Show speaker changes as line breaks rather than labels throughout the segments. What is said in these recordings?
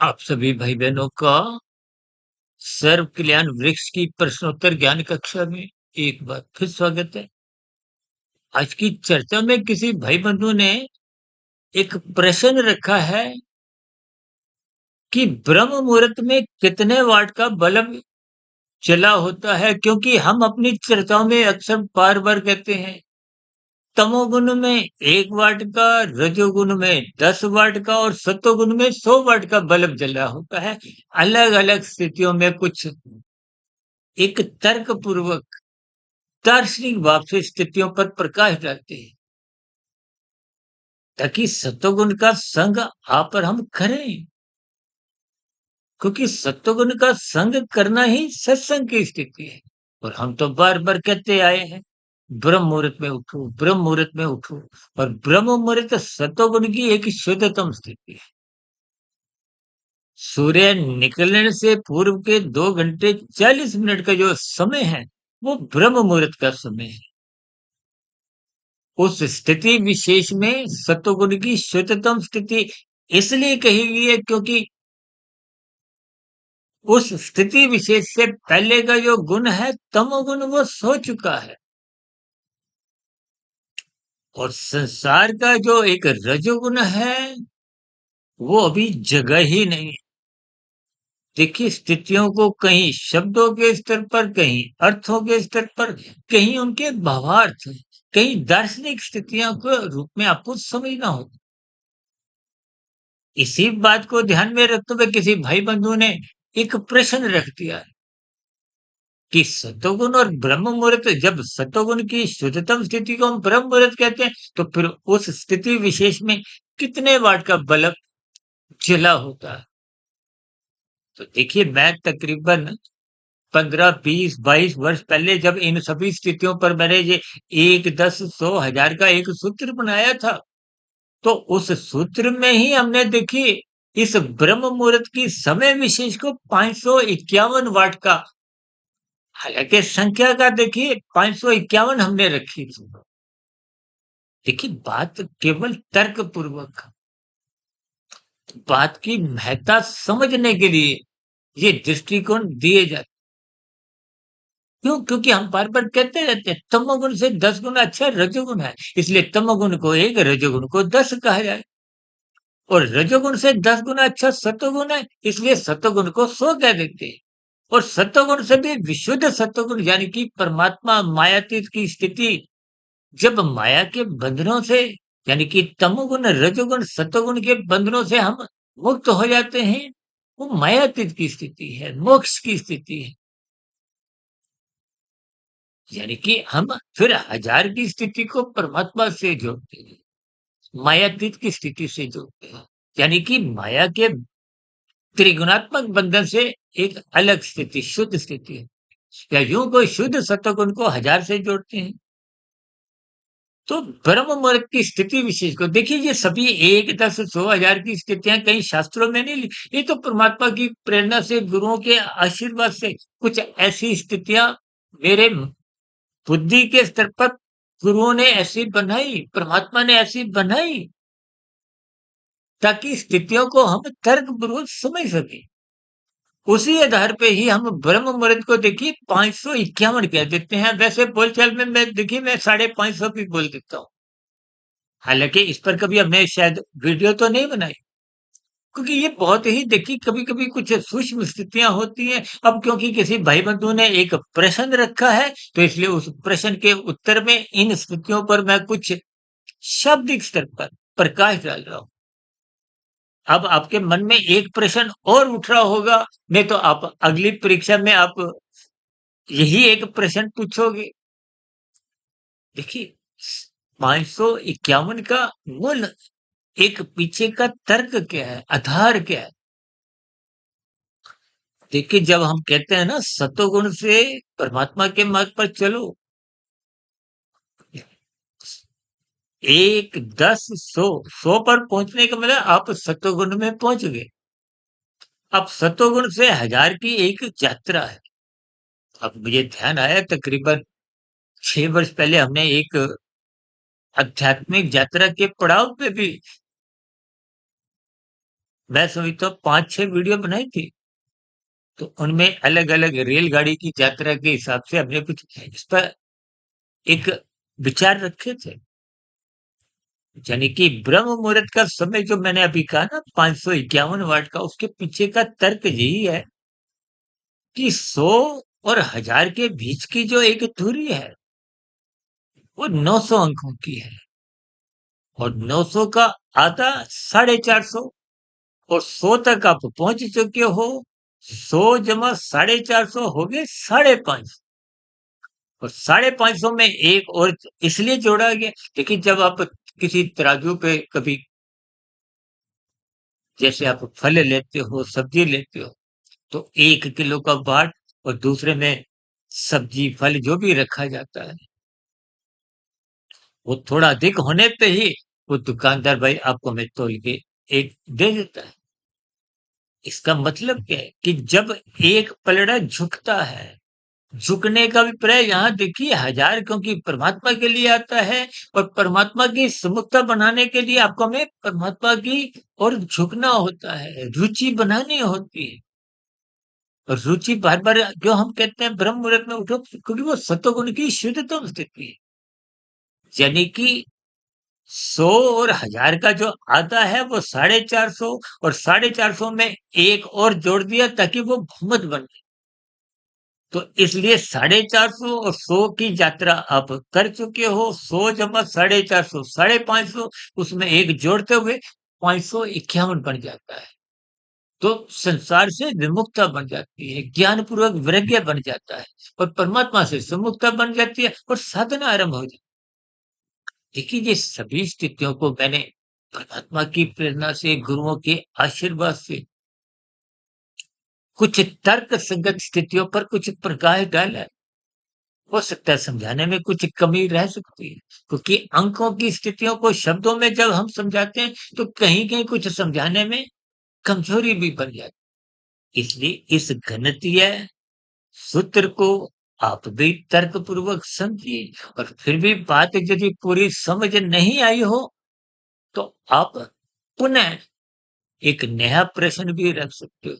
आप सभी भाई बहनों का सर्व कल्याण वृक्ष की प्रश्नोत्तर ज्ञान कक्षा में एक बार फिर स्वागत है। आज की चर्चा में किसी भाई बंधु ने एक प्रश्न रखा है कि ब्रह्म मुहूर्त में कितने वाट का बल्ब जला होता है, क्योंकि हम अपनी चर्चाओं में अक्सर बार बार कहते हैं तमोगुण में 1 वाट का, रजोगुण में 10 वाट का और सतोगुण में 100 वाट का बल्ब जला होता है। अलग अलग स्थितियों में कुछ एक तर्क पूर्वक दार्शनिक भाव से स्थितियों पर प्रकाश डालते हैं ताकि सत्वगुण का संग आप और हम करें, क्योंकि सत्वगुण का संग करना ही सत्संग की स्थिति है। और हम तो बार बार कहते आए हैं ब्रह्म मुहूर्त में उठो, ब्रह्म मुहूर्त में उठो। और ब्रह्म मुहूर्त सत्वगुण की एक शुद्धतम स्थिति है। सूर्य निकलने से पूर्व के 2 घंटे 40 मिनट का जो समय है वो ब्रह्म मुहूर्त का समय है। उस स्थिति विशेष में सत्वगुण की शुद्धतम स्थिति इसलिए कही गई है क्योंकि उस स्थिति विशेष से पहले का जो गुण है तमोगुण वो सो चुका है। और संसार का जो एक रजोगुण है वो अभी जगह ही नहीं है। देखिए स्थितियों को कहीं शब्दों के स्तर पर, कहीं अर्थों के स्तर पर, कहीं उनके भावार्थ, कहीं दार्शनिक स्थितियों के रूप में आपको समझना होगा। इसी बात को ध्यान में रखते हुए किसी भाई बंधु ने एक प्रश्न रख दिया कि सतोगुण और ब्रह्म मुहूर्त, जब सतोगुण की शुद्धतम स्थिति को हम ब्रह्म मुहूर्त कहते हैं तो फिर उस स्थिति विशेष में कितने वाट का बल्ब जला होता है। तो देखिए मैं तकरीबन 15 20 22 वर्ष पहले जब इन सभी स्थितियों पर मैंने ये 1 10 100 1000 का एक सूत्र बनाया था, तो उस सूत्र में ही हमने देखिए इस ब्रह्म मुहूर्त की समय विशेष को 551 वाट का, हालांकि संख्या का देखिए 551 हमने रखी थी। देखिए बात केवल तर्क पूर्वक, बात की महत्ता समझने के लिए ये दृष्टिकोण दिए जाते। क्यों? क्योंकि हम बार बार कहते रहते हैं तमोगुण से 10 गुना अच्छा रजोगुण है, इसलिए तमोगुण को 1, रजोगुण को 10 कहा जाए। और रजोगुण से 10 गुना अच्छा सत्वगुण है, इसलिए सत्वगुण को 100 कह देते हैं। और सत्वगुण से भी विशुद्ध सत्वगुण यानी कि परमात्मा मायातीत की स्थिति, जब माया के बंधनों से यानी कि तमोगुण रजोगुण सत्वगुण के बंधनों से हम मुक्त हो जाते हैं, वो मायातीत की स्थिति है, मोक्ष की स्थिति है। यानी कि हम फिर 1000 की स्थिति को परमात्मा से जोड़ते हैं, मायातीत की स्थिति से जोड़ते हैं। यानी कि माया के त्रिगुणात्मक बंधन से एक अलग स्थिति, शुद्ध स्थिति है। या यूं कोई शुद्ध सत्वगुण को 1000 से जोड़ते हैं। तो ब्रह्म मुहूर्त की स्थिति विशेष को देखिए, ये सभी 1 10 100 1000 की स्थितियां कहीं शास्त्रों में नहीं लिखी, ये तो परमात्मा की प्रेरणा से, गुरुओं के आशीर्वाद से कुछ ऐसी स्थितियां मेरे बुद्धि के स्तर पर गुरुओं ने ऐसी बनाई, परमात्मा ने ऐसी बनाई ताकि स्थितियों को हम तर्कपूर्वक समझ सकें। उसी आधार पे ही हम ब्रह्म मुहूर्त को देखिए 551 कह देते हैं। वैसे बोलचाल में मैं देखिए मैं 550 भी बोल देता हूँ। हालांकि इस पर कभी हमने शायद वीडियो तो नहीं बनाई, क्योंकि ये बहुत ही देखिए कभी-कभी कुछ सूक्ष्म स्थितियां होती हैं। अब क्योंकि किसी भाई बंधु ने एक प्रश्न रखा है, तो इसलिए उस प्रश्न के उत्तर में इन स्थितियों पर मैं कुछ शाब्दिक स्तर पर प्रकाश डाल रहा हूँ। अब आपके मन में एक प्रश्न और उठ रहा होगा, नहीं तो आप अगली परीक्षा में आप यही एक प्रश्न पूछोगे। देखिए 551 का मूल एक पीछे का तर्क क्या है, आधार क्या है। देखिए जब हम कहते हैं ना सतोगुण से परमात्मा के मार्ग पर चलो, 1 10 100 100 पर पहुंचने का मतलब आप सतोगुण में पहुंच गए। अब सतोगुण से 1000 की एक यात्रा है। अब मुझे ध्यान आया तकरीबन 6 वर्ष पहले हमने एक आध्यात्मिक यात्रा के पड़ाव पे भी मैं समझता हूँ 5-6 वीडियो बनाई थी। तो उनमें अलग-अलग रेलगाड़ी की यात्रा के हिसाब से हमने कुछ इस पर एक विचार रखे थे। यानी कि ब्रह्म मुहूर्त का समय जो मैंने अभी कहा ना 551 वाट का, उसके पीछे का तर्क यही है कि 100 और 1000 के बीच की जो एक दूरी है, वो 900 अंकों की है और 900 का आधा 450 और 100 तक आप पहुंच चुके हो। 100 जमा 450 हो गए 550 और 550 में एक और इसलिए जोड़ा गया। लेकिन जब आप किसी तराजू पे कभी जैसे आप फल लेते हो, सब्जी लेते हो, तो 1 किलो का बाट और दूसरे में सब्जी, फल जो भी रखा जाता है, वो थोड़ा अधिक होने पे ही वो दुकानदार भाई आपको में तौल के एक दे देता है। इसका मतलब क्या है कि जब एक पलड़ा झुकता है, झुकने का अभिप्राय यहाँ देखिए 1000 क्योंकि परमात्मा के लिए आता है और परमात्मा की सुमुखता बनाने के लिए आपको हमें परमात्मा की ओर झुकना होता है, रुचि बनानी होती है। और रुचि बार-बार जो हम कहते हैं ब्रह्म मुहूर्त में उठो क्योंकि वो सत्वगुण की शुद्धतम स्थिति है। यानी कि 100 और 1000 का जो आधा है वो 450 और 450 में एक और जोड़ दिया ताकि वो बहुमत बन जाए। तो इसलिए 450 और 100 की यात्रा आप कर चुके हो। 100 जमा 450 550 उसमें एक जोड़ते हुए 551 बन जाता है। तो संसार से विमुखता बन जाती है, ज्ञान पूर्वक वैराग्य बन जाता है और परमात्मा से सुमुखता बन जाती है और साधना आरंभ हो जाती है। देखिए ये सभी स्थितियों को मैंने परमात्मा की प्रेरणा से, गुरुओं के आशीर्वाद से कुछ तर्क संगत स्थितियों पर कुछ प्रकाश डाला है। हो सकता है समझाने में कुछ कमी रह सकती है, क्योंकि अंकों की स्थितियों को शब्दों में जब हम समझाते हैं, तो कहीं-कहीं कुछ समझाने में कमजोरी भी बन जाती है। इसलिए इस गणितीय सूत्र को आप भी तर्कपूर्वक समझिए और फिर भी बात यदि पूरी समझ नहीं आई हो, तो आप पुनः एक नया प्रश्न भी रख सकते हो।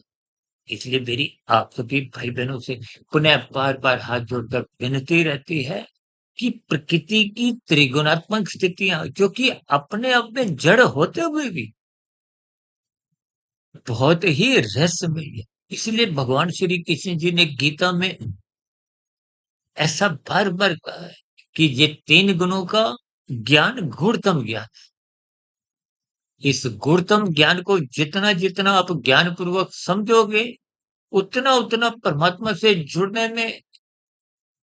इसलिए मेरी आप सभी भाई-बहनों से पुनः बार-बार हाथ जोड़कर विनती रहती है कि प्रकृति की त्रिगुणात्मक स्थितियाँ जो कि अपने आप में जड़ होते हुए भी बहुत ही रहस्यमयी है। इसलिए भगवान श्री कृष्ण जी ने गीता में ऐसा बार-बार कहा है कि ये 3 गुणों का ज्ञान गूढ़तम ज्ञान। इस गूढ़तम ज्ञान को जितना-जितना आप ज्ञानपूर्वक समझोगे, उतना-उतना परमात्मा से जुड़ने में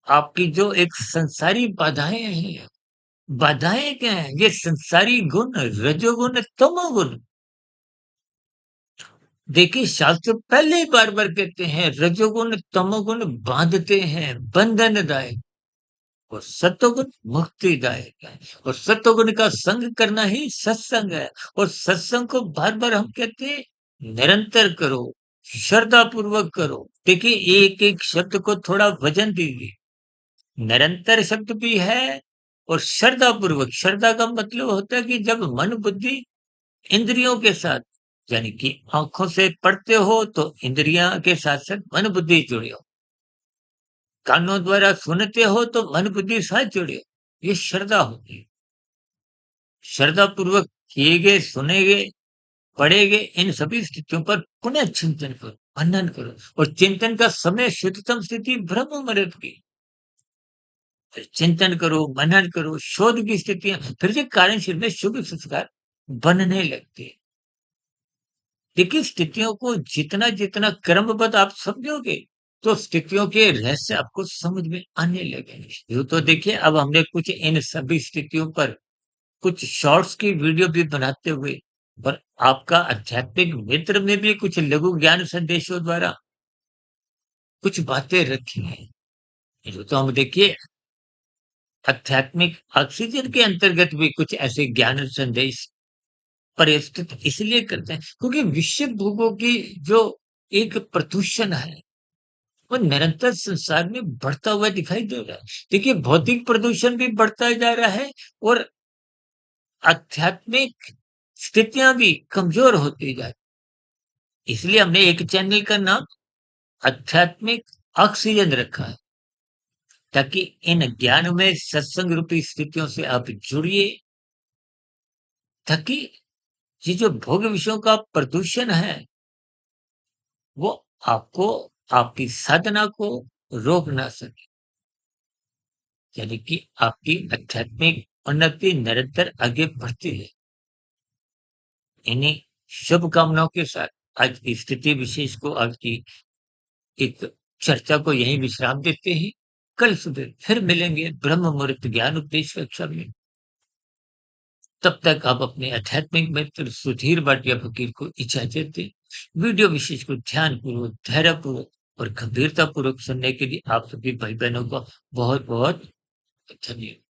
आपकी जो एक संसारी बाधाएँ हैं, बाधाएँ क्या हैं? ये संसारी गुण, रजोगुण, तमोगुण। देखिए शास्त्र पहले ही बार-बार कहते हैं रजोगुण, तमोगुण बाँधते हैं, बंधनदायक और सत्वगुण मुक्तिदायक है और सत्वगुण का संग करना ही सत्संग है और सत्संग को बार-बार हम कहते हैं निरंतर करो, श्रद्धापूर्वक करो। देखिए एक-एक शब्द को थोड़ा वज़न दीजिए। निरंतर शब्द भी है और श्रद्धापूर्वक, श्रद्धा का मतलब होता है कि जब मन, बुद्धि, इंद्रियों के साथ यानी कि आँखों से पढ़ते हो तो इंद्रियाँ के साथ-साथ मन, बुद्धि जुड़े हो। कानों द्वारा सुनते हो तो मन, बुद्धि साथ जुड़े हो। ये श्रद्धा होती है। श्रद्धापूर्वक किए गए, सुने गए, पढ़े गए इन सभी स्थितियों पर पुनः चिंतन करो, मनन करो और चिंतन का समय शुद्धतम स्थिति ब्रह्म मुहूर्त की। फिर चिंतन करो, मनन करो, शोध की स्थितियाँ फिर से कार्यशील में शुभ संस्कार बनने लगते हैं। देखिए स्थितियों को जितना-जितना क्रमबद्ध आप समझोगे, तो स्थितियों के रहस्य आपको समझ में आने लगेंगे। यूँ तो देखिए अब हमने कुछ इन सभी स्थितियों पर कुछ शॉर्ट्स की वीडियो भी बनाते हुए और आपका आध्यात्मिक मित्र में भी कुछ लघु ज्ञान संदेशों द्वारा कुछ बातें रखी हैं। यूँ तो हम देखिए आध्यात्मिक ऑक्सीजन के अंतर्गत भी कुछ ऐसे ज्ञान संदेश प्रस्तुत इसलिए करते हैं क्योंकि विश्व भोगों की जो एक प्रदूषण है वो निरंतर संसार में बढ़ता हुआ दिखाई दे रहा है। देखिए भौतिक प्रदूषण भी बढ़ता जा रहा है और आध्यात्मिक स्थितियां भी कमजोर होती जा रही। इसलिए हमने एक चैनल का नाम आध्यात्मिक ऑक्सीजन रखा है, ताकि इन ज्ञानमय सत्संग रूपी स्थितियों से आप जुड़िए, ताकि ये जो भोग विषयों का प्रदूषण है, वो आपको, आपकी साधना को रोक ना सके। यानी कि आपकी आध्यात्मिक उन्नति निरंतर आगे बढ़ती है। इन्हीं शुभकामनाओं के साथ आज की स्थिति विशेष को, आज की एक चर्चा को यहीं विश्राम देते हैं। कल सुबह फिर मिलेंगे ब्रह्म मुहूर्त ज्ञान उपदेश कक्षा में। तब तक आप अपने आध्यात्मिक मित्र सुधीर भाटिया फकीर को इजाजत दें। वीडियो विशेष को ध्यानपूर्वक, धैर्यपूर्वक और गंभीरतापूर्वक सुनने के लिए आप सभी भाई बहनों का बहुत बहुत धन्यवाद।